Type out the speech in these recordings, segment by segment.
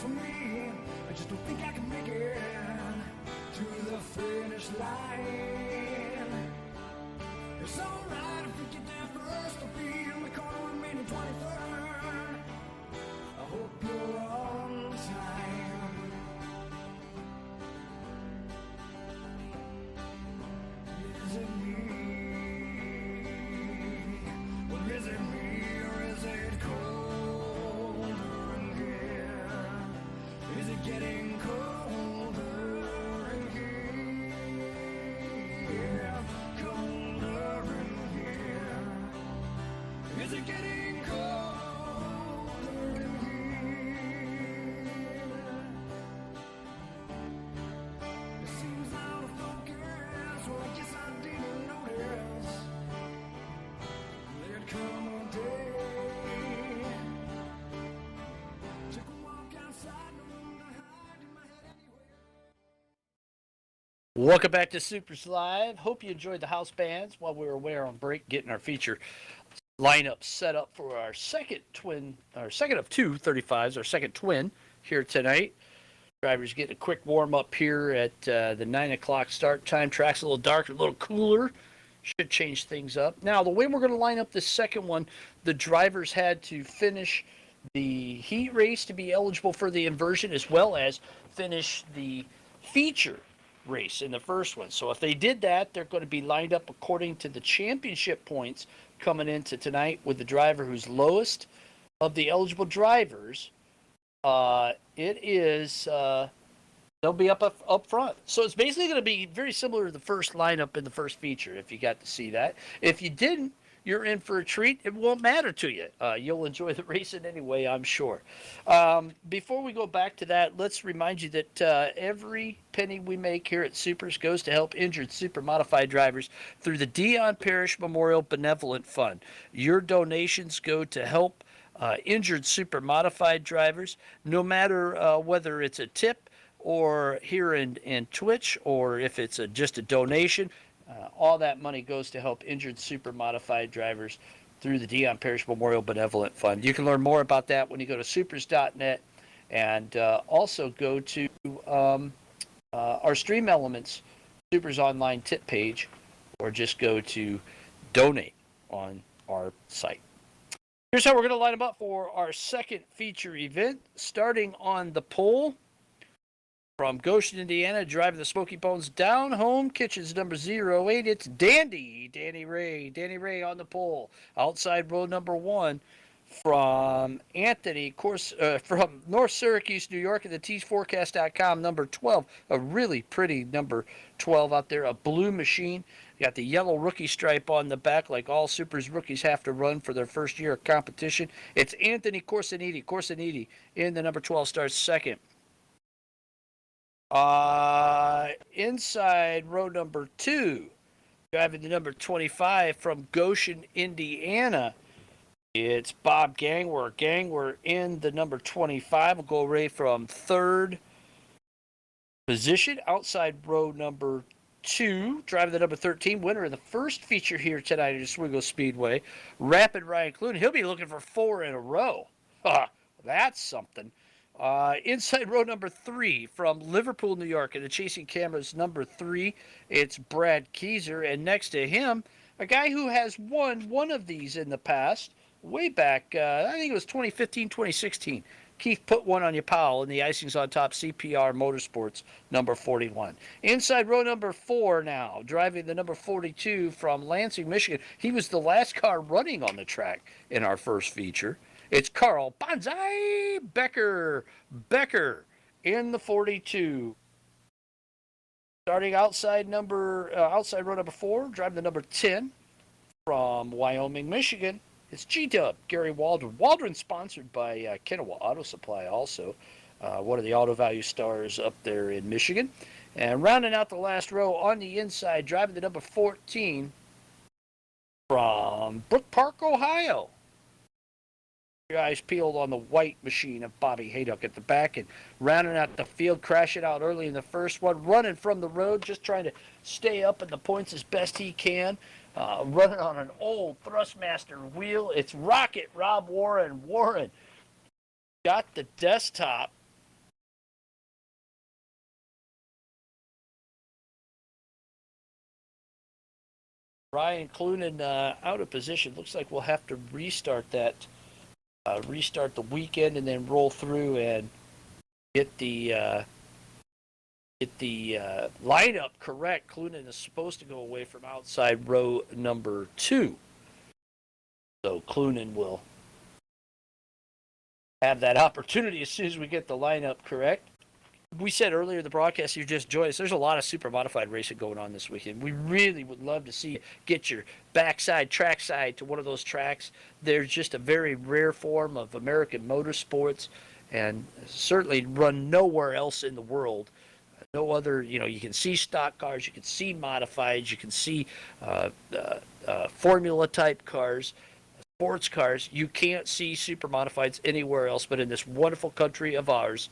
for me. I just don't think I can make it to the finish line. It's alright if we get there first. I'll be in the car remaining 23rd. I hope you're on time. Is it me? Well, is it me or is it colder in here? Is it getting colder in here? Colder in here. Is it getting colder in here? It seems out of focus. Well, I guess I didn't notice. There'd come a day. Took a walk outside, no room to hide in my head anyway. Welcome back to SUPRS Live. Hope you enjoyed the house bands while we were away on break, getting our feature lineup set up for our second of two 35s, our second twin here tonight. Drivers getting a quick warm up here at the 9 o'clock start time. Track's a little darker, a little cooler. Should change things up. Now, the way we're going to line up this second one, the drivers had to finish the heat race to be eligible for the inversion, as well as finish the feature race in the first one. So if they did that, they're going to be lined up according to the championship points coming into tonight, with the driver who's lowest of the eligible drivers. They'll be up front. So it's basically going to be very similar to the first lineup in the first feature, if you got to see that. If you didn't, you're in for a treat. It won't matter to you. You'll enjoy the racing anyway, I'm sure. Before we go back to that, let's remind you that every penny we make here at SUPRS goes to help injured Supermodified drivers through the Dion Parish Memorial Benevolent Fund. Your donations go to help injured Supermodified drivers, no matter whether it's a tip or here in Twitch, or if it's just a donation. All that money goes to help injured Supermodified drivers through the Dion Parish Memorial Benevolent Fund. You can learn more about that when you go to supers.net, and also go to our Stream Elements SUPRS online tip page, or just go to donate on our site. Here's how we're going to line them up for our second feature event, starting on the pole. From Goshen, Indiana, driving the Smoky Bones down home kitchens number 08. It's Danny Ray. Danny Ray on the pole. Outside row number 1 from Anthony, from North Syracuse, New York, at the teesforecast.com, number 12. A really pretty number 12 out there, a blue machine. Got the yellow rookie stripe on the back, like all SUPRS rookies have to run for their first year of competition. It's Anthony Corsiniti. Corsiniti in the number 12 starts second. Inside row number 2, driving the number 25 from Goshen, Indiana, it's Bob Gangwer. Gangwer in the number 25 will go away from third position. Outside row number 2, driving the number 13, winner of the first feature here tonight at Oswego Speedway, Rapid Ryan Clune. He'll be looking for 4 in a row. That's something. Inside row number 3 from Liverpool, New York, and the Chasing Cameras number 3, it's Brad Keyser. And next to him, a guy who has won one of these in the past, way back, I think it was 2015, 2016. Keith put one on your pal in the Icings on Top CPR Motorsports number 41. Inside row number 4 now, driving the number 42 from Lansing, Michigan. He was the last car running on the track in our first feature. It's Carl Banzai Becker. Becker in the 42. Starting outside row number 4, driving the number 10 from Wyoming, Michigan. It's G-Dub, Gary Waldron. Waldron sponsored by Kennewa Auto Supply also. One of the Auto Value stars up there in Michigan. And rounding out the last row on the inside, driving the number 14 from Brook Park, Ohio. Your eyes peeled on the white machine of Bobby Hayduck at the back, and rounding out the field, crashing out early in the first one, running from the road, just trying to stay up in the points as best he can, running on an old Thrustmaster wheel. It's Rocket Rob Warren. Warren got the desktop Ryan Clunan out of position. Looks like we'll have to restart that, restart the weekend, and then roll through and get the lineup correct. Clunan is supposed to go away from outside row number 2, so Clunan will have that opportunity as soon as we get the lineup correct. We said earlier in the broadcast, you just joined us, there's a lot of super modified racing going on this weekend. We really would love to see you get your backside, trackside to one of those tracks. There's just a very rare form of American motorsports and certainly run nowhere else in the world. No other, you can see stock cars, you can see modifieds, you can see formula type cars, sports cars. You can't see super modifieds anywhere else but in this wonderful country of ours,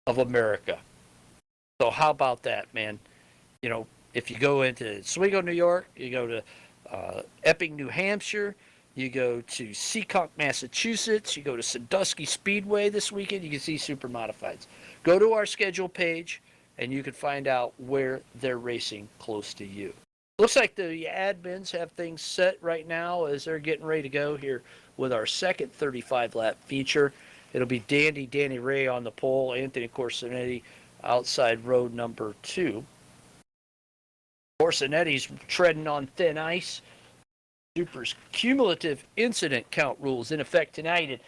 of America. So how about that, man? If you go into Oswego, New York, you go to Epping, New Hampshire, you go to Seekonk, Massachusetts, you go to Sandusky Speedway this weekend, you can see super modifieds. Go to our schedule page and you can find out where they're racing close to you. Looks like the admins have things set right now as they're getting ready to go here with our second 35-lap feature. It'll be Danny Ray on the pole, Anthony Corsinetti outside road number 2. Corsinetti's treading on thin ice. SUPRS cumulative incident count rules in effect tonight. And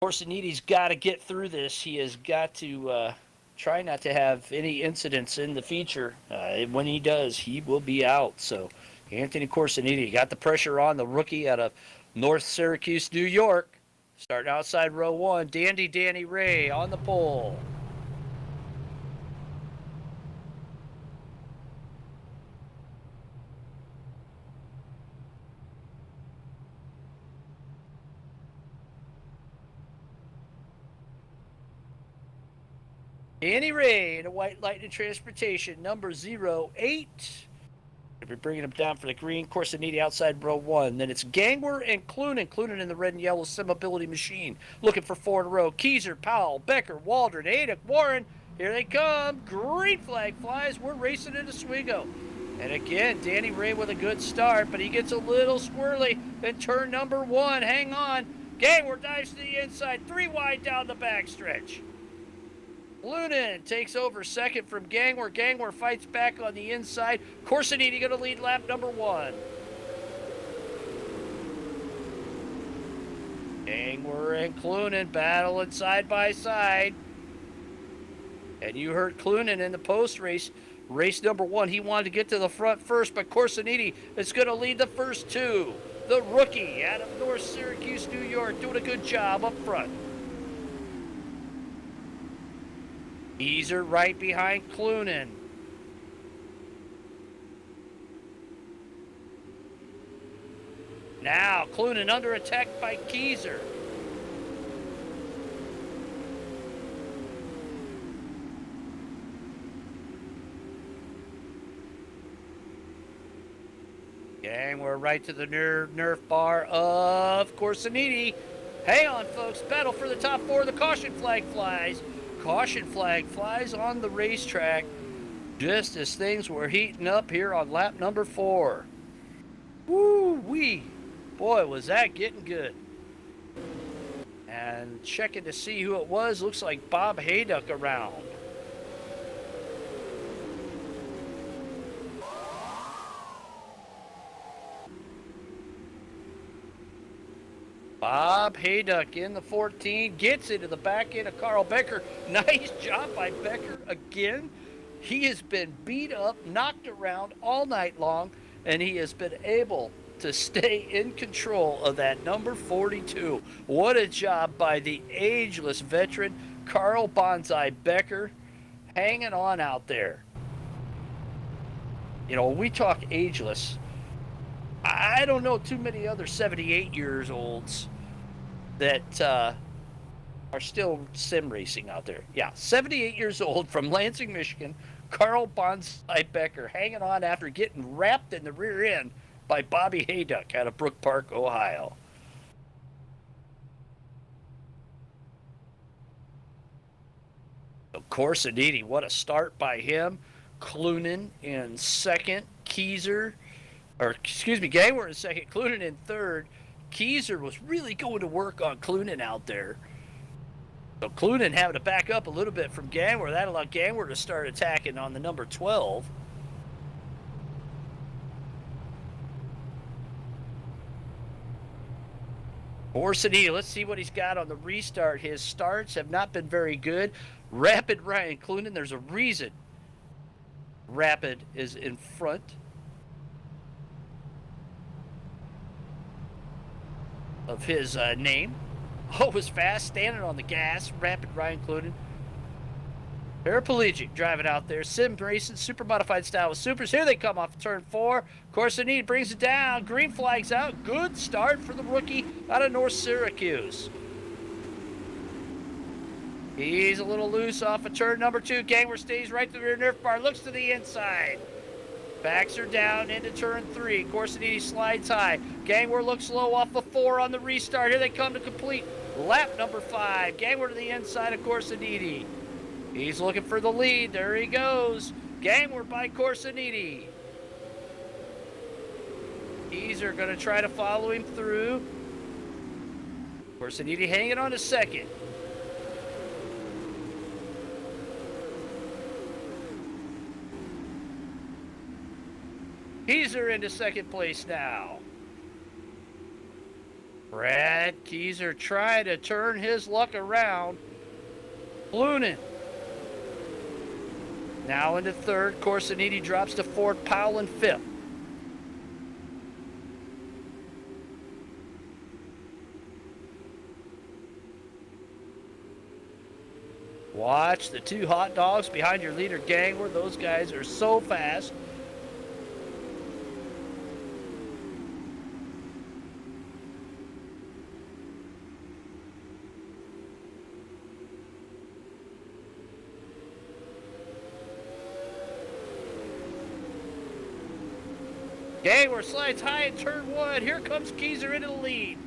Corsinetti's got to get through this. He has got to try not to have any incidents in the feature. When he does, he will be out. So Anthony Corsinetti got the pressure on the rookie out of North Syracuse, New York. Starting outside row 1, Danny Ray on the pole. Danny Ray in a White Lightning Transportation, number 08. We're bringing him down for the green. Corsinetti outside row 1. Then it's Gangwer and Clunan. Clunan in the red and yellow Sim-Ability machine. Looking for 4 in a row. Keyser, Powell, Becker, Waldron, Adick, Warren. Here they come. Green flag flies. We're racing into Oswego. And again, Danny Ray with a good start, but he gets a little squirrely in turn number 1. Hang on. Gangwer dives to the inside. 3 wide down the backstretch. Clunan takes over second from Gangwer. Gangwer fights back on the inside. Corsinetti going to lead lap number 1. Gangwer and Clunan battling side by side. And you heard Clunan in the post race number 1. He wanted to get to the front first, but Corsinetti is going to lead the first 2. The rookie out of North Syracuse, New York, doing a good job up front. Keyser right behind Clunan. Now Clunan under attack by Keyser. And we're right to the Nerf bar of Corsinetti. Hang on, folks. Battle for the top 4. The caution flag flies. Caution flag flies on the racetrack just as things were heating up here on lap number 4. Woo-wee. Boy, was that getting good. And checking to see who it was. Looks like Bob Hayduck around. Bob Hayduck in the 14, gets into the back end of Carl Becker. Nice job by Becker again. He has been beat up, knocked around all night long, and he has been able to stay in control of that number 42. What a job by the ageless veteran Carl Bonsai Becker, hanging on out there. When we talk ageless, I don't know too many other 78 years olds that are still sim racing out there. Yeah, 78 years old from Lansing, Michigan, Carl Bonsai Becker, hanging on after getting wrapped in the rear end by Bobby Hayduck out of Brook Park, Ohio. So Corsinetti, what a start by him. Clunan in second. Keyser or excuse me, Gangwer in second, Clunan in third. Keyser was really going to work on Clunan out there. So Clunan having to back up a little bit from Gangwer. That allowed Gangwer to start attacking on the number 12. Orsini, let's see what he's got on the restart. His starts have not been very good. Rapid Ryan Clunan, there's a reason Rapid is in front of his name. Oh, was fast, standing on the gas. Rapid Ryan Clunan. Paraplegic driving out there. Sim racing, super modified style with supers. Here they come off turn 4. Corsinini brings it down. Green flag's out. Good start for the rookie out of North Syracuse. He's a little loose off of turn number 2. Gangwer stays right to the rear nerf bar. Looks to the inside. Backs her down into turn 3. Corsinini slides high. Gangwer looks low off of 4 on the restart. Here they come to complete lap number 5. Gangwer to the inside of Corsinini. He's looking for the lead. There he goes. Gangwer by Corsinini. These are going to try to follow him through. Corsinini hanging on to second. Keyser into second place now. Brad Keyser trying to turn his luck around. Clunan now into third. Corsinini drops to fourth. Powell in fifth. Watch the 2 hot dogs behind your leader, Gangwer. Those guys are so fast. Gangwer slides high in turn 1. Here comes Keyser into the lead.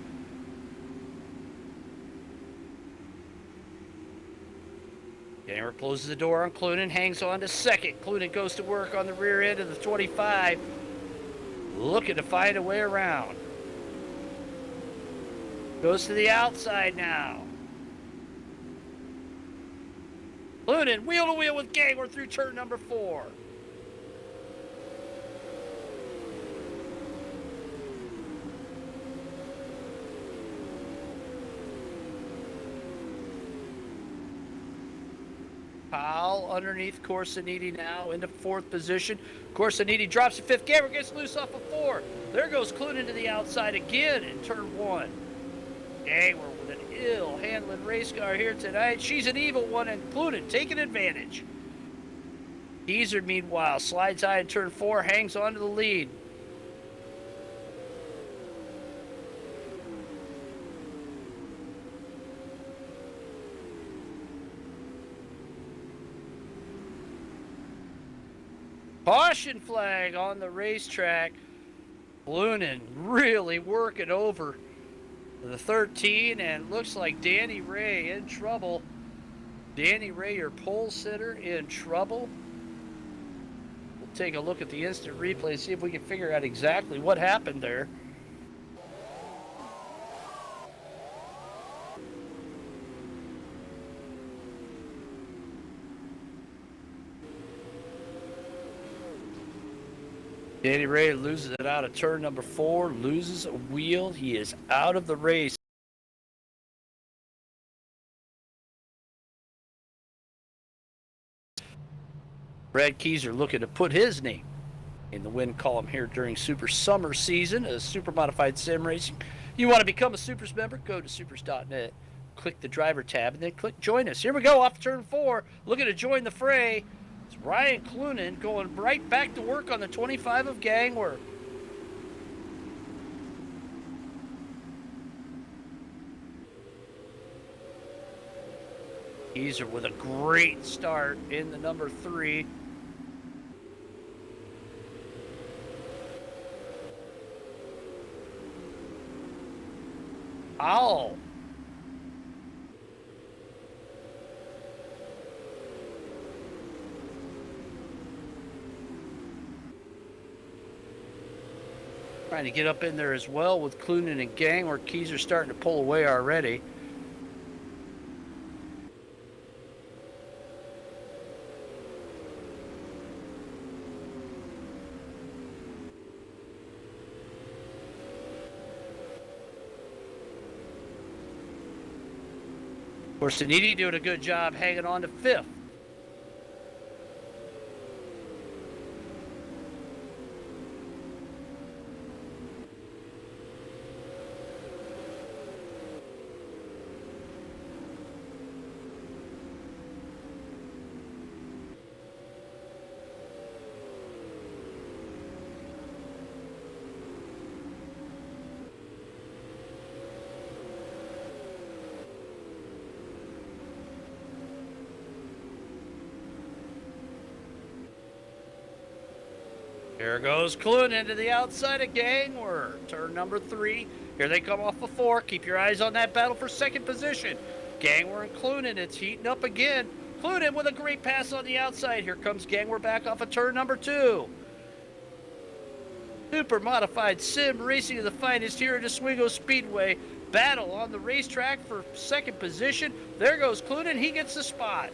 Gangwer closes the door on Clunan, hangs on to second. Clunan goes to work on the rear end of the 25, looking to find a way around. Goes to the outside now. Clunan wheel to wheel with Gangwer through turn number 4. Powell underneath Corsinini now into 4th position. Corsinini drops to 5th. Gangwer gets loose off of 4. There goes Clunan to the outside again in turn 1. Gangwer with an ill-handling race car here tonight. She's an evil one, and Clunan taking advantage. Keyser, meanwhile, slides high in turn 4, hangs on to the lead. Caution flag on the racetrack. Clunan really working over the 13, and looks like Danny Ray in trouble. Danny Ray, your pole sitter, in trouble. We'll take a look at the instant replay and see if we can figure out exactly what happened there. Danny Ray loses it out of turn number 4, loses a wheel. He is out of the race. Brad Keyser looking to put his name in the win column here during Super Summer season of Super Modified Sim Racing. You want to become a Supers member? Go to supers.net, click the driver tab, and then click join us. Here we go, off turn 4, looking to join the fray. It's Ryan Clunan going right back to work on the 25 of Gangwer. Keyser with a great start in the number 3. Powell. trying to get up in there as well with Clunan and Gang, where Keyser starting to pull away already. Corsiniti doing a good job hanging on to 5th. Here goes Clunan to the outside of Gang. We're turn number 3. Here they come off of 4. Keep your eyes on that battle for second position. Gangwer and Clunan, it's heating up again. Clunan with a great pass on the outside. Here comes Gangwer back off of turn number 2. Supermodified sim racing of the finest here at Oswego Speedway. Battle on the racetrack for second position. There goes Clunan. He gets the spot.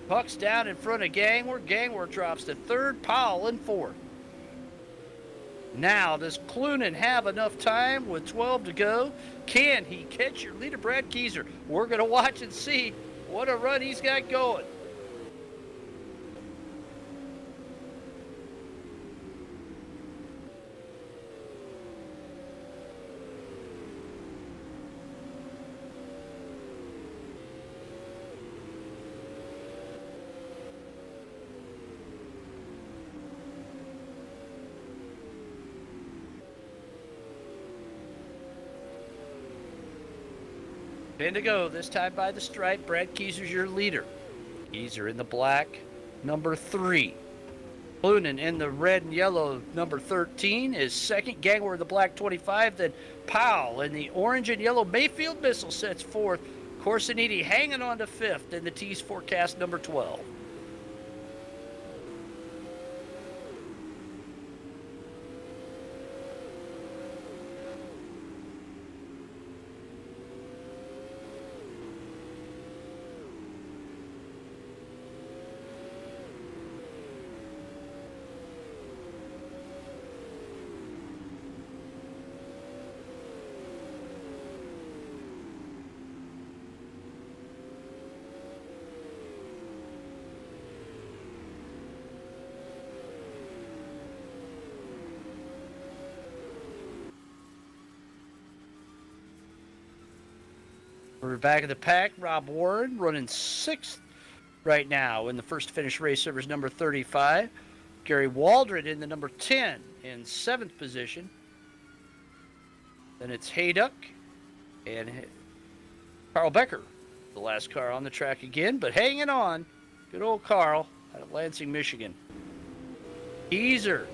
Puck's down in front of Gangwer. Gangwer drops to 3rd. Powell in 4th. Now, does Clunan have enough time with 12 to go? Can he catch your leader, Brad Keyser? We're going to watch and see what a run he's got going. Pin to go, this time by the stripe. Brad Keyser's your leader. Keyser in the black, number 3. Clunan in the red and yellow, number 13, is second. Gangwer in the black, 25. Then Powell in the orange and yellow Mayfield Missile sets 4th. Corsiniti hanging on to 5th in the T's forecast, number 12. We're back of the pack. Rob Warren running 6th right now in the first finish race servers number 35. Gary Waldron in the number 10 in 7th position. Then it's Hayduck and Carl Becker, the last car on the track again, but hanging on. Good old Carl out of Lansing, Michigan. Keyser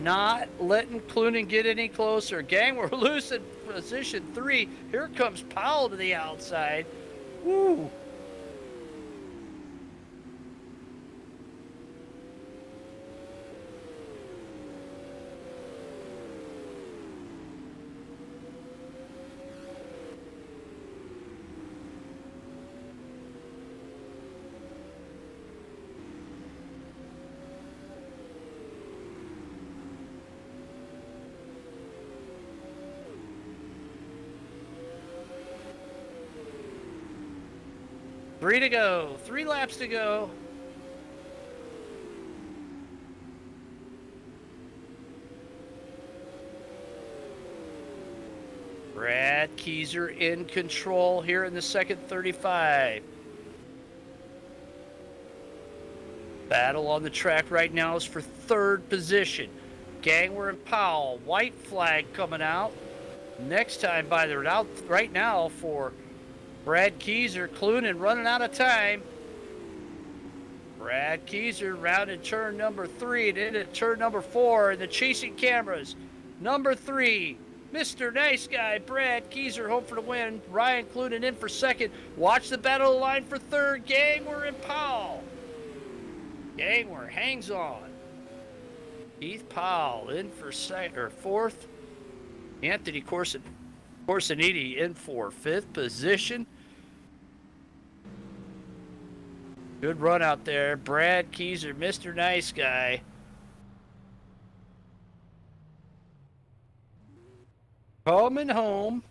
not letting Clunan get any closer. Gang, we're loose in position 3. Here comes Powell to the outside. Woo! Three to go. 3 laps to go. Brad Keyser in control here in the second 35. Battle on the track right now is for 3rd position. Gangwer and Powell. White flag coming out. Next time by the out right now for Brad Keyser. Clunan running out of time. Brad Keyser rounded turn number 3 and into turn number 4. And the chasing cameras. Number 3, Mr. Nice Guy, Brad Keyser home for the win. Ryan Clunan in for 2nd. Watch the battle of the line for 3rd. Gangwer and Powell. Gangwer hangs on. Keith Powell in for fourth. Anthony Corsiniti in for fifth position. Good run out there. Brad Keyser, Mr. Nice Guy. Coming home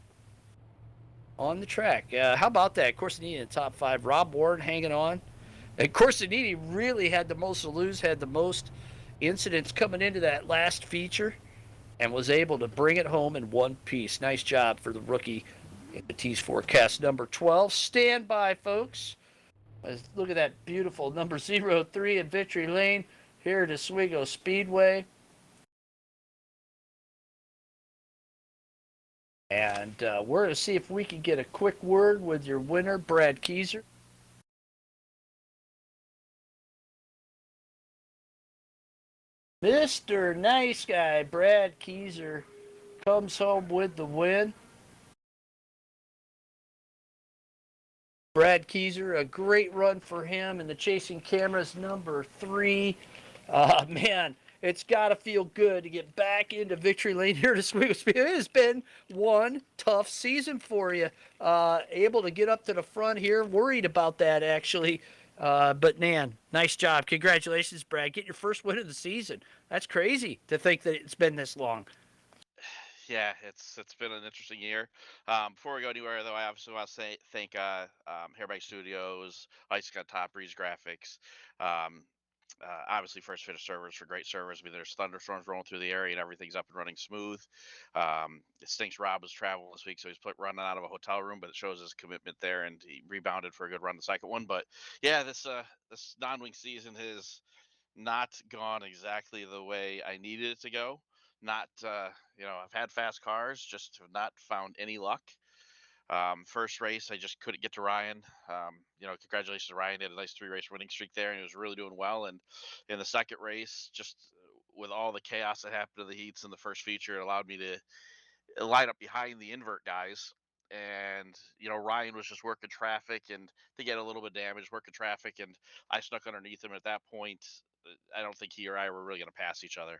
on the track. How about that? Corsiniti in the top five. Rob Ward hanging on. And Corsiniti really had the most to lose, had the most incidents coming into that last feature, and was able to bring it home in one piece. Nice job for the rookie in the T's forecast number 12. Stand by, folks. Look at that beautiful number 03 in Victory Lane here at Oswego Speedway. And we're going to see if we can get a quick word with your winner, Brad Keyser. Mr. Nice Guy, Brad Keyser, comes home with the win. Brad Keyser, a great run for him in the Chasing Cameras number 3. Man, it's got to feel good to get back into Victory Lane here at Oswego Speedway. It has been one tough season for you. Able to get up to the front here. Worried about that, actually. But, man, nice job. Congratulations, Brad. Get your first win of the season. That's crazy to think that it's been this long. Yeah, it's been an interesting year. Before we go anywhere, though, I obviously want to thank Hairbike Studios, Ice Gun Top Breeze Graphics, um, obviously First Fit Servers for great service. I mean, there's thunderstorms rolling through the area and everything's up and running smooth. It stinks Rob was traveling this week, so he's running out of a hotel room, but it shows his commitment there, and he rebounded for a good run the second one. But yeah, this non-wing season has not gone exactly the way I needed it to go. Not, I've had fast cars, just have not found any luck. First race, I just couldn't get to Ryan. Congratulations to Ryan. He had a nice 3-race winning streak there, and he was really doing well. And in the second race, just with all the chaos that happened to the heats in the first feature, it allowed me to line up behind the invert guys. And Ryan was just working traffic, and to get a little bit damaged, working traffic, and I snuck underneath him. At that point, I don't think he or I were really going to pass each other.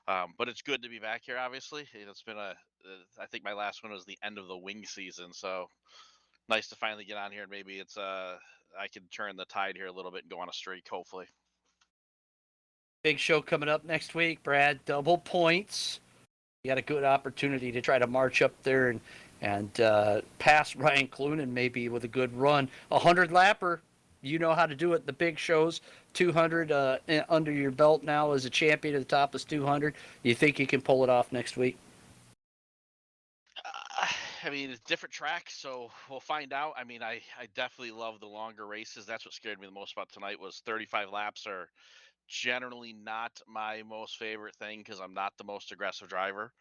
But it's good to be back here. Obviously, it's been I think my last one was the end of the wing season, so nice to finally get on here. And maybe I can turn the tide here a little bit and go on a streak, hopefully. Big show coming up next week, Brad. Double points. You got a good opportunity to try to march up there and pass Ryan Clunan maybe with a good run. 100-lapper. You know how to do it. The big shows, 200 under your belt now as a champion at the Topless 200. You think you can pull it off next week? I mean, it's different tracks, so we'll find out. I mean, I definitely love the longer races. That's what scared me the most about tonight was 35 laps are generally not my most favorite thing because I'm not the most aggressive driver.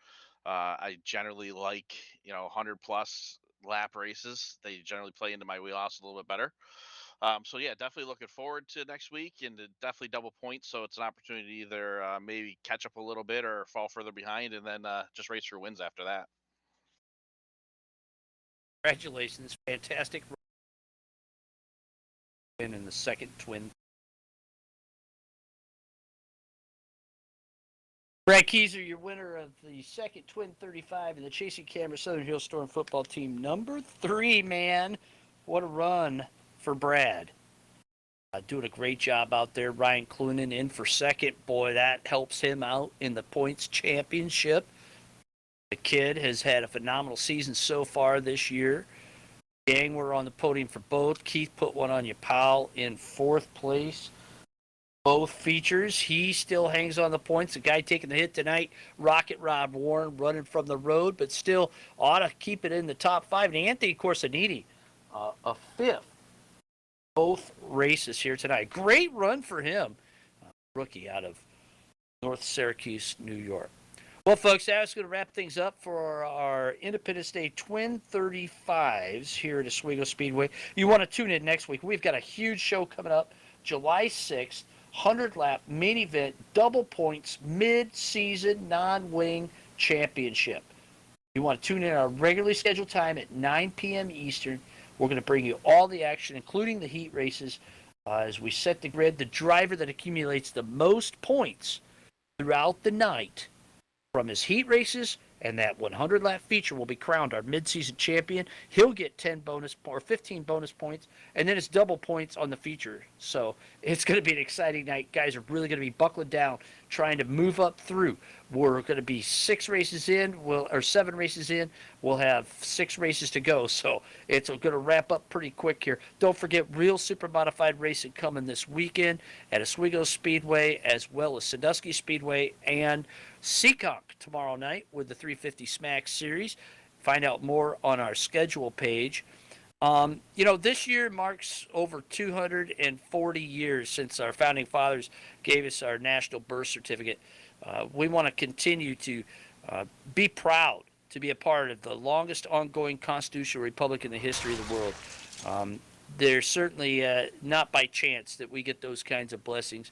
I generally like 100+ lap races. They generally play into my wheelhouse a little bit better. So yeah, definitely looking forward to next week and definitely double points. So it's an opportunity to either maybe catch up a little bit or fall further behind, and then just race for wins after that. Congratulations, fantastic win in the second twin. Brad Keyser, your winner of the second Twin 35 in the Chasing Camera Southern Hill Storm football team number 3, man. What a run for Brad. Doing a great job out there. Ryan Clunan in for second. Boy, that helps him out in the points championship. The kid has had a phenomenal season so far this year. Gang were on the podium for both. Keith put one on you. Powell in 4th place. Both features. He still hangs on the points. The guy taking the hit tonight, Rocket Rod Warren, running from the road, but still ought to keep it in the top 5. And Anthony Corsiniti, a 5th. Both races here tonight. Great run for him. Rookie out of North Syracuse, New York. Well, folks, that's going to wrap things up for our Independence Day Twin 35s here at Oswego Speedway. You want to tune in next week. We've got a huge show coming up July 6th, 100-lap main event, double points, mid-season non-wing championship. You want to tune in at our regularly scheduled time at 9 p.m. Eastern. We're going to bring you all the action, including the heat races, as we set the grid. The driver that accumulates the most points throughout the night from his heat races, and that 100 lap feature will be crowned our midseason champion. He'll get 10 bonus or 15 bonus points, and then it's double points on the feature. So it's going to be an exciting night. Guys are really going to be buckling down, trying to move up through. We're going to be 6 races in, or 7 races in. We'll have 6 races to go, so it's going to wrap up pretty quick here. Don't forget real super modified racing coming this weekend at Oswego Speedway, as well as Sandusky Speedway and Seekonk tomorrow night with the 350 Smack Series. Find out more on our schedule page. This year marks over 240 years since our founding fathers gave us our national birth certificate. We want to continue to be proud to be a part of the longest ongoing constitutional republic in the history of the world. There's certainly not by chance that we get those kinds of blessings.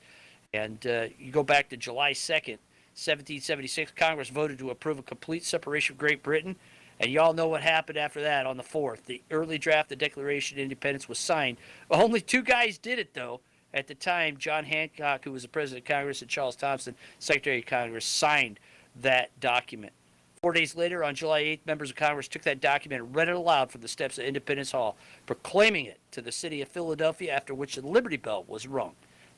And you go back to July 2nd, 1776, Congress voted to approve a complete separation of Great Britain. And y'all know what happened after that on the 4th. The early draft of the Declaration of Independence was signed. Only 2 guys did it, though. At the time, John Hancock, who was the President of Congress, and Charles Thompson, Secretary of Congress, signed that document. 4 days later, on July 8th, members of Congress took that document and read it aloud from the steps of Independence Hall, proclaiming it to the city of Philadelphia, after which the Liberty Bell was rung.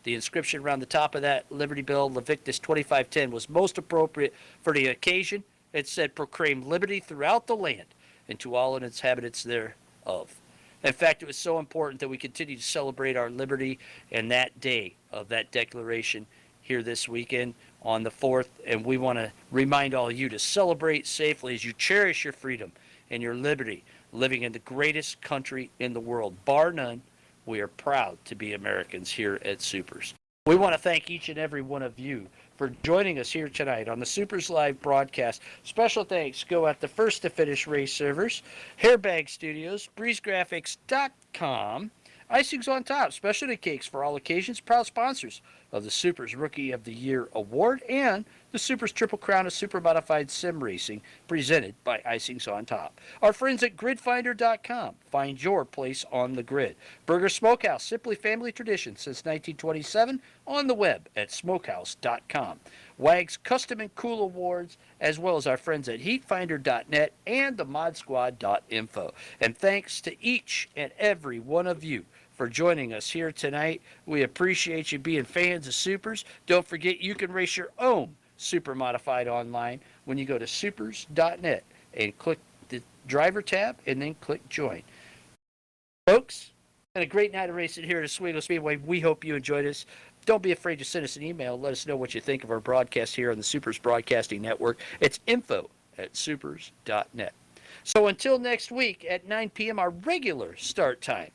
The inscription around the top of that Liberty Bell, Leviticus 25:10, was most appropriate for the occasion. It said, "Proclaim liberty throughout the land and to all inhabitants thereof." In fact, it was so important that we continue to celebrate our liberty and that day of that declaration here this weekend on the 4th. And we want to remind all of you to celebrate safely as you cherish your freedom and your liberty, living in the greatest country in the world, bar none. We are proud to be Americans here at SUPRS. We want to thank each and every one of you for joining us here tonight on the SUPRS Live broadcast. Special thanks go out to First to Finish Race Servers, Hairbag Studios, BreezeGraphics.com, Icings on Top, specialty cakes for all occasions, proud sponsors of the SUPRS Rookie of the Year Award, and the SUPRS Triple Crown of Super Modified Sim Racing, presented by Icings on Top. Our friends at GridFinder.com. Find your place on the grid. Burger Smokehouse, simply family tradition since 1927, on the web at smokehouse.com. WAG's Custom and Cool Awards, as well as our friends at heatfinder.net and the modsquad.info. And thanks to each and every one of you for joining us here tonight. We appreciate you being fans of SUPRS. Don't forget you can race your own Super Modified online when you go to supers.net and click the driver tab and then click join. Folks, had a great night of racing here at Oswego Speedway. We hope you enjoyed us. Don't be afraid to send us an email. Let us know what you think of our broadcast here on the SUPRS Broadcasting Network. It's info@supers.net. So until next week at 9 p.m., our regular start time,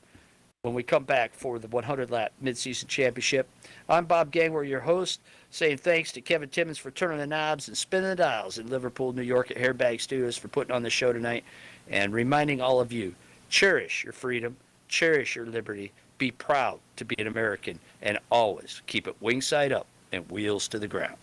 when we come back for the 100-lap midseason championship. I'm Bob Gangwer, your host, saying thanks to Kevin Timmons for turning the knobs and spinning the dials in Liverpool, New York at Hairbag Studios for putting on the show tonight, and reminding all of you, cherish your freedom, cherish your liberty, be proud to be an American, and always keep it wing side up and wheels to the ground.